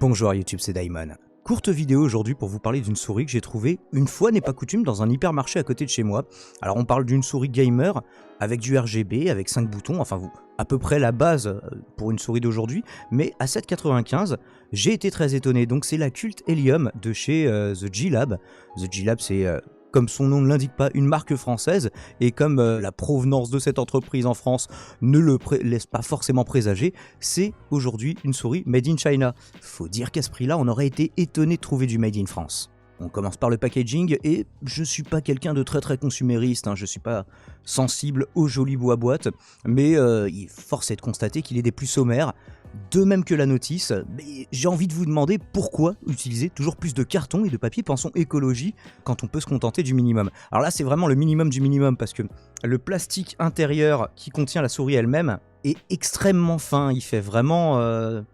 Bonjour YouTube, c'est Daimon. Courte vidéo aujourd'hui pour vous parler d'une souris que j'ai trouvée, une fois n'est pas coutume, dans un hypermarché à côté de chez moi. Alors on parle d'une souris gamer avec du RGB, avec 5 boutons, enfin à peu près la base pour une souris d'aujourd'hui, mais à 7,95 €, j'ai été très étonné. Donc c'est la Cult Helium de chez The G-Lab. The G-Lab c'est... comme son nom ne l'indique pas, une marque française, et comme la provenance de cette entreprise en France ne le laisse pas forcément présager, c'est aujourd'hui une souris made in China. Faut dire qu'à ce prix-là, on aurait été étonné de trouver du made in France. On commence par le packaging, et je suis pas quelqu'un de très consumériste, hein, je suis pas sensible au joli boîte, mais force est de constater qu'il est des plus sommaires, de même que la notice. Mais j'ai envie de vous demander pourquoi utiliser toujours plus de carton et de papier pensons écologie quand on peut se contenter du minimum. Alors là c'est vraiment le minimum du minimum, parce que le plastique intérieur qui contient la souris elle-même est extrêmement fin, il fait vraiment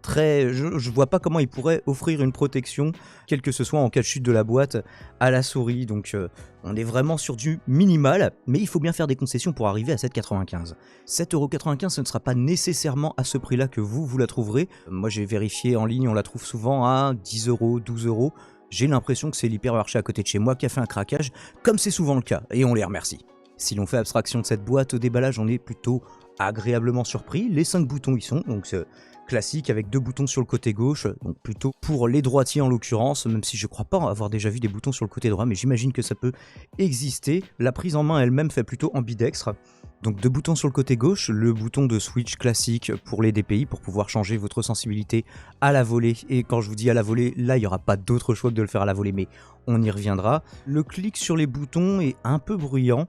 très... Je vois pas comment il pourrait offrir une protection, quel que ce soit en cas de chute de la boîte, à la souris, donc on est vraiment sur du minimal, mais il faut bien faire des concessions pour arriver à 7,95 €. 7,95 €, ce ne sera pas nécessairement à ce prix-là que vous la trouverez. Moi j'ai vérifié en ligne, on la trouve souvent à 10 €, 12 €. J'ai l'impression que c'est l'hypermarché à côté de chez moi qui a fait un craquage, comme c'est souvent le cas, et on les remercie. Si l'on fait abstraction de cette boîte, au déballage on est plutôt agréablement surpris. Les 5 boutons y sont, donc c'est classique avec 2 boutons sur le côté gauche, donc plutôt pour les droitiers en l'occurrence, même si je crois pas avoir déjà vu des boutons sur le côté droit, mais j'imagine que ça peut exister. La prise en main elle-même fait plutôt ambidextre, donc 2 boutons sur le côté gauche, le bouton de switch classique pour les DPI, pour pouvoir changer votre sensibilité à la volée, et quand je vous dis à la volée, là il n'y aura pas d'autre choix que de le faire à la volée, mais on y reviendra. Le clic sur les boutons est un peu bruyant.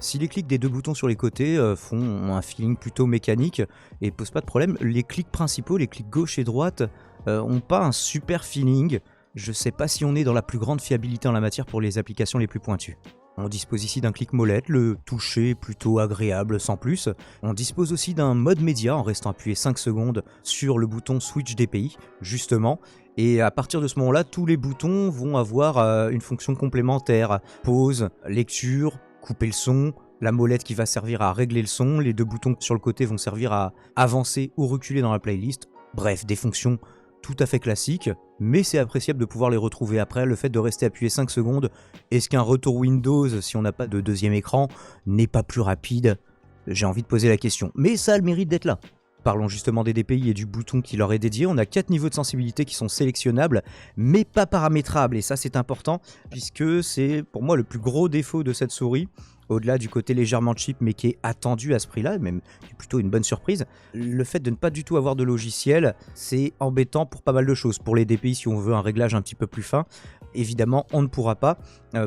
Si les clics des 2 boutons sur les côtés font un feeling plutôt mécanique et posent pas de problème, les clics principaux, les clics gauche et droite, ont pas un super feeling. Je sais pas si on est dans la plus grande fiabilité en la matière pour les applications les plus pointues. On dispose ici d'un clic molette, le toucher est plutôt agréable sans plus. On dispose aussi d'un mode média en restant appuyé 5 secondes sur le bouton Switch DPI, justement. Et à partir de ce moment-là, tous les boutons vont avoir une fonction complémentaire. Pause, lecture, couper le son, la molette qui va servir à régler le son, les 2 boutons sur le côté vont servir à avancer ou reculer dans la playlist. Bref, des fonctions tout à fait classiques, mais c'est appréciable de pouvoir les retrouver après. Le fait de rester appuyé 5 secondes, est-ce qu'un retour Windows, si on n'a pas de deuxième écran, n'est pas plus rapide? J'ai envie de poser la question, mais ça a le mérite d'être là. Parlons justement des DPI et du bouton qui leur est dédié. On a 4 niveaux de sensibilité qui sont sélectionnables, mais pas paramétrables. Et ça, c'est important, puisque c'est pour moi le plus gros défaut de cette souris, au-delà du côté légèrement cheap, mais qui est attendu à ce prix-là, même qui est plutôt une bonne surprise. Le fait de ne pas du tout avoir de logiciel, c'est embêtant pour pas mal de choses. Pour les DPI, si on veut un réglage un petit peu plus fin, évidemment, on ne pourra pas.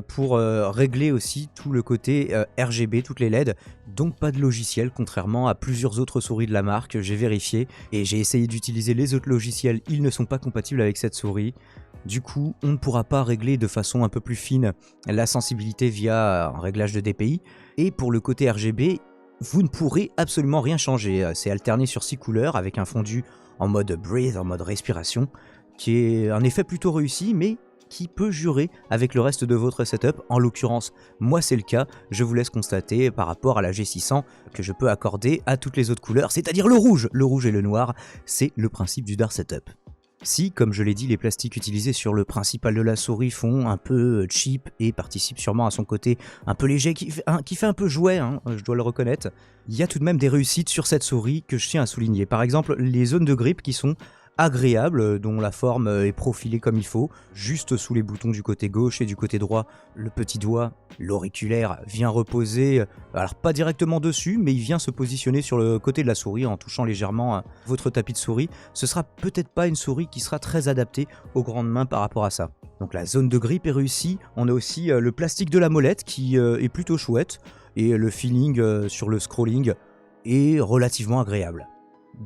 Pour régler aussi tout le côté RGB, toutes les LED, donc pas de logiciel, contrairement à plusieurs autres souris de la marque. J'ai vérifié et j'ai essayé d'utiliser les autres logiciels, ils ne sont pas compatibles avec cette souris. Du coup, on ne pourra pas régler de façon un peu plus fine la sensibilité via un réglage de DPI. Et pour le côté RGB, vous ne pourrez absolument rien changer. C'est alterné sur 6 couleurs avec un fondu en mode breathe, en mode respiration, qui est un effet plutôt réussi, mais qui peut jurer avec le reste de votre setup. En l'occurrence, moi c'est le cas, je vous laisse constater par rapport à la G600 que je peux accorder à toutes les autres couleurs, c'est-à-dire le rouge et le noir, c'est le principe du Dark Setup. Si, comme je l'ai dit, les plastiques utilisés sur le principal de la souris font un peu cheap et participent sûrement à son côté un peu léger, qui fait un peu jouet, hein, je dois le reconnaître, il y a tout de même des réussites sur cette souris que je tiens à souligner. Par exemple, les zones de grippe qui sont agréable, dont la forme est profilée comme il faut, juste sous les boutons du côté gauche et du côté droit, le petit doigt, l'auriculaire, vient reposer, alors pas directement dessus, mais il vient se positionner sur le côté de la souris en touchant légèrement votre tapis de souris. Ce sera peut-être pas une souris qui sera très adaptée aux grandes mains par rapport à ça. Donc la zone de grippe est réussie, on a aussi le plastique de la molette qui est plutôt chouette, et le feeling sur le scrolling est relativement agréable.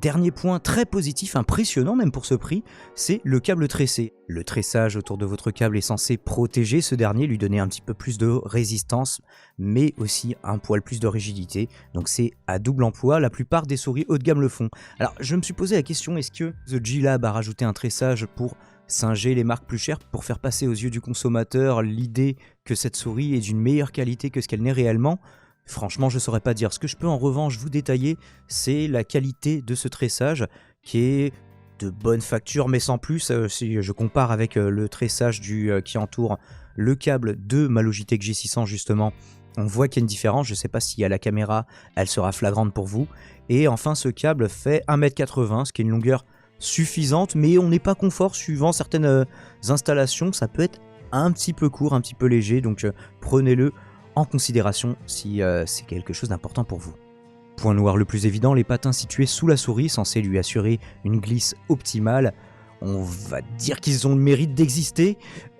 Dernier point très positif, impressionnant même pour ce prix, c'est le câble tressé. Le tressage autour de votre câble est censé protéger ce dernier, lui donner un petit peu plus de résistance, mais aussi un poil plus de rigidité. Donc c'est à double emploi, la plupart des souris haut de gamme le font. Alors je me suis posé la question, est-ce que The G-Lab a rajouté un tressage pour singer les marques plus chères, pour faire passer aux yeux du consommateur l'idée que cette souris est d'une meilleure qualité que ce qu'elle n'est réellement? Franchement, je saurais pas dire. Ce que je peux en revanche vous détailler, c'est la qualité de ce tressage qui est de bonne facture, mais sans plus. Si je compare avec le tressage qui entoure le câble de ma Logitech G600 justement, on voit qu'il y a une différence. Je ne sais pas si à la caméra elle sera flagrante pour vous. Et enfin, ce câble fait 1,80 m, ce qui est une longueur suffisante, mais on n'est pas confort suivant certaines installations. Ça peut être un petit peu court, un petit peu léger, donc prenez-le en considération si c'est quelque chose d'important pour vous. Point noir le plus évident, les patins situés sous la souris, censés lui assurer une glisse optimale. On va dire qu'ils ont le mérite d'exister.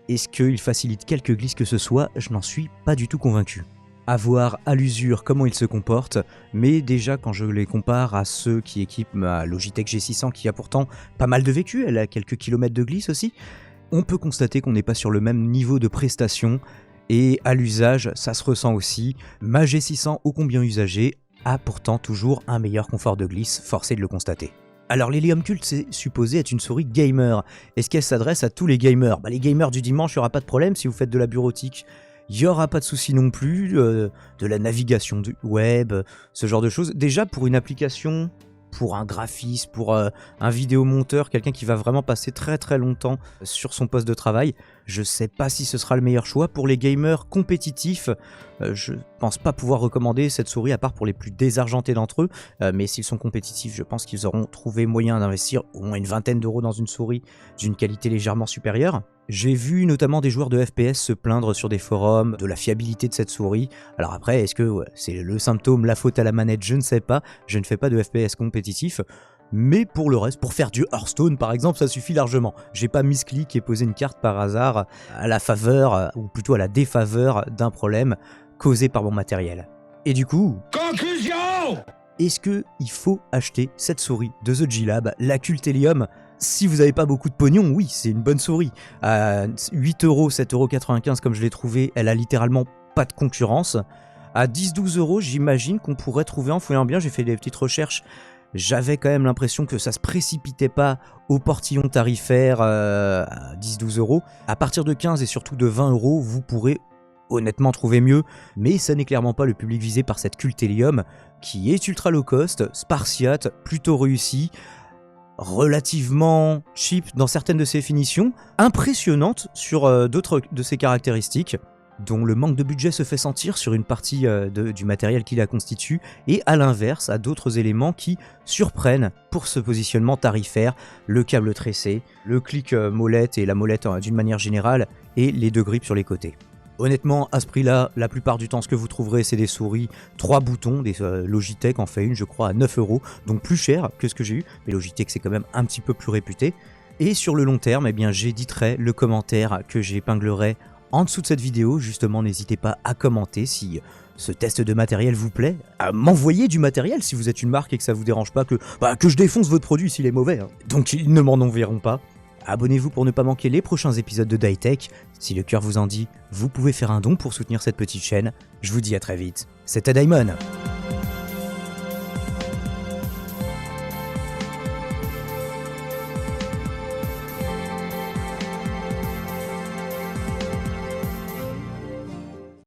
Est-ce qu'ils facilitent quelques glisses que ce soit? Je n'en suis pas du tout convaincu. À voir à l'usure comment ils se comportent, mais déjà quand je les compare à ceux qui équipent ma Logitech G600 qui a pourtant pas mal de vécu, elle a quelques kilomètres de glisse aussi, on peut constater qu'on n'est pas sur le même niveau de prestation, et à l'usage ça se ressent aussi. Ma G600 ô combien usagée a pourtant toujours un meilleur confort de glisse, forcé de le constater. Alors l'Helium Cult c'est supposé être une souris gamer. Est-ce qu'elle s'adresse à tous les gamers? Les gamers du dimanche, il n'y aura pas de problème si vous faites de la bureautique. Il n'y aura pas de souci non plus, de la navigation du web, ce genre de choses. Déjà pour une application, pour un graphiste, pour un vidéomonteur, quelqu'un qui va vraiment passer très très longtemps sur son poste de travail, je sais pas si ce sera le meilleur choix. Pour les gamers compétitifs, je pense pas pouvoir recommander cette souris à part pour les plus désargentés d'entre eux, mais s'ils sont compétitifs, je pense qu'ils auront trouvé moyen d'investir au moins une vingtaine d'euros dans une souris d'une qualité légèrement supérieure. J'ai vu notamment des joueurs de FPS se plaindre sur des forums de la fiabilité de cette souris. Alors après, est-ce que c'est le symptôme, la faute à la manette? Je ne sais pas, je ne fais pas de FPS compétitif. Mais pour le reste, pour faire du Hearthstone par exemple, ça suffit largement. J'ai pas misclick et posé une carte par hasard à la faveur, ou plutôt à la défaveur d'un problème causé par mon matériel. Et du coup... Conclusion! Est-ce qu'il faut acheter cette souris de The G-Lab, la Cult Helium? Si vous n'avez pas beaucoup de pognon, oui, c'est une bonne souris. À 8 €, 7,95 € comme je l'ai trouvé, elle a littéralement pas de concurrence. À 10-12 €, j'imagine qu'on pourrait trouver en fouillant bien, j'ai fait des petites recherches. J'avais quand même l'impression que ça se précipitait pas au portillon tarifaire à 10-12 €. À partir de 15 et surtout de 20 €, vous pourrez honnêtement trouver mieux, mais ça n'est clairement pas le public visé par cette Cult Helium, qui est ultra low cost, spartiate, plutôt réussie, relativement cheap dans certaines de ses finitions, impressionnante sur d'autres de ses caractéristiques, dont le manque de budget se fait sentir sur une partie du matériel qui la constitue, et à l'inverse, à d'autres éléments qui surprennent pour ce positionnement tarifaire, le câble tressé, le clic molette et la molette d'une manière générale, et les deux grips sur les côtés. Honnêtement, à ce prix-là, la plupart du temps, ce que vous trouverez, c'est des souris 3 boutons, des Logitech en fait une, je crois, à 9 €, donc plus cher que ce que j'ai eu, mais Logitech c'est quand même un petit peu plus réputé. Et sur le long terme, eh bien, j'éditerai le commentaire que j'épinglerai en dessous de cette vidéo. Justement, n'hésitez pas à commenter si ce test de matériel vous plaît, à m'envoyer du matériel si vous êtes une marque et que ça vous dérange pas que je défonce votre produit s'il est mauvais, hein. Donc ils ne m'en enverront pas. Abonnez-vous pour ne pas manquer les prochains épisodes de DieTech. Si le cœur vous en dit, vous pouvez faire un don pour soutenir cette petite chaîne. Je vous dis à très vite. C'était Daimon.